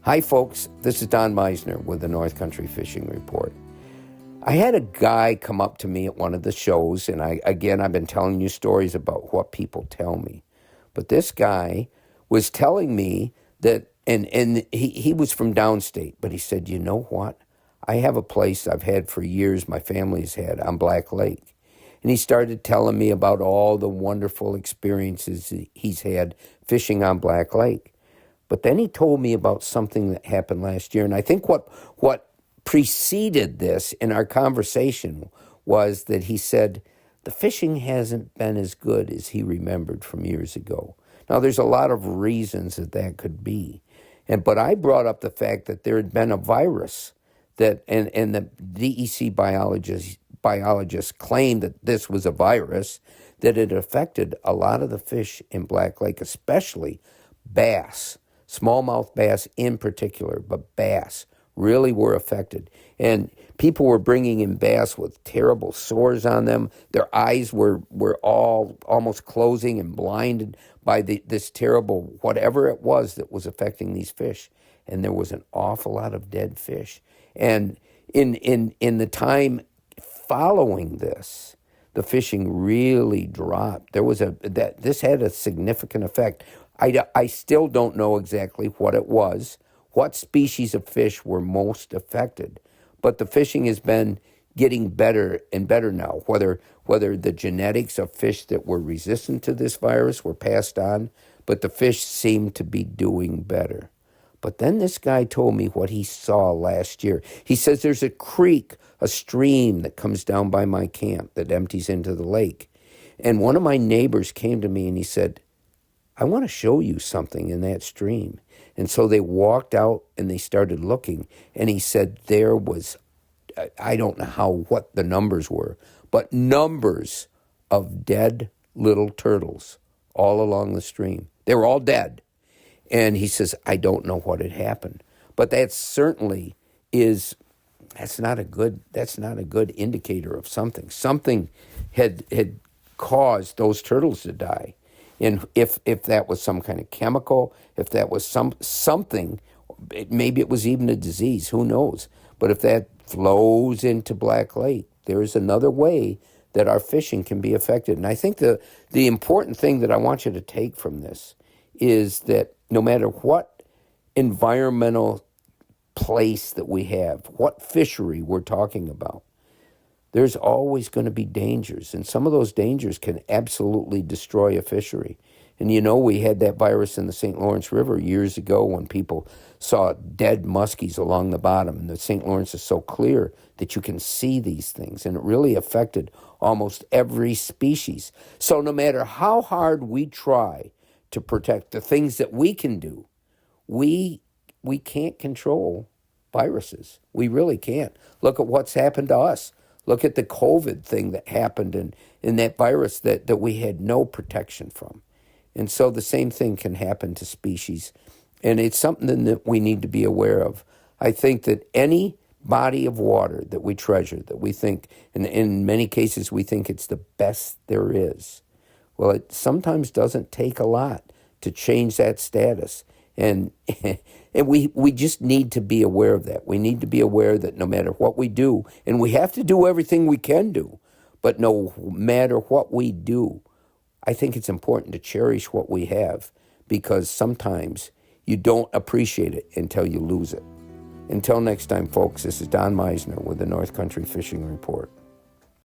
Hi, folks. This is Don Meisner with the North Country Fishing Report. I had a guy come up to me at one of the shows, and I've been telling you stories about what people tell me. But this guy was telling me that, and he was from downstate, but he said, you know what? I have a place I've had for years, my family's had, on Black Lake. And he started telling me about all the wonderful experiences he's had fishing on Black Lake. But then he told me about something that happened last year. And I think what preceded this in our conversation was that he said the fishing hasn't been as good as he remembered from years ago. Now, there's a lot of reasons that could be. But I brought up the fact that there had been a virus that, and the DEC biologists claimed that this was a virus, that it affected a lot of the fish in Black Lake, especially bass. Smallmouth bass in particular, but bass really were affected. And people were bringing in bass with terrible sores on them. Their eyes were all almost closing and blinded by this terrible whatever it was that was affecting these fish. And there was an awful lot of dead fish. And in the time following this, the fishing really dropped. This had a significant effect. I still don't know exactly what it was, what species of fish were most affected, but the fishing has been getting better and better now, whether the genetics of fish that were resistant to this virus were passed on, but the fish seem to be doing better. But then this guy told me what he saw last year. He says there's a creek, a stream that comes down by my camp that empties into the lake. And one of my neighbors came to me and he said, I want to show you something in that stream. And so they walked out and they started looking. And he said there was, I don't know what the numbers were, but numbers of dead little turtles all along the stream. They were all dead. And he says, I don't know what had happened. But that certainly that's not a good indicator of something. Something had caused those turtles to die. And if that was some kind of chemical, if that was something, maybe it was even a disease, who knows? But if that flows into Black Lake, there is another way that our fishing can be affected. And I think the important thing that I want you to take from this is that no matter what environmental place that we have, what fishery we're talking about, there's always going to be dangers, and some of those dangers can absolutely destroy a fishery. And we had that virus in the St. Lawrence River years ago when people saw dead muskies along the bottom, and the St. Lawrence is so clear that you can see these things, and it really affected almost every species. So no matter how hard we try to protect the things that we can do, we can't control viruses. We really can't. Look at what's happened to us. Look at the COVID thing that happened in that virus that we had no protection from. And so the same thing can happen to species. And it's something that we need to be aware of. I think that any body of water that we treasure, that we think, and in many cases we think it's the best there is, well, it sometimes doesn't take a lot to change that status. And we just need to be aware of that. We need to be aware that no matter what we do, and we have to do everything we can do, but no matter what we do, I think it's important to cherish what we have, because sometimes you don't appreciate it until you lose it. Until next time, folks, this is Don Meisner with the North Country Fishing Report.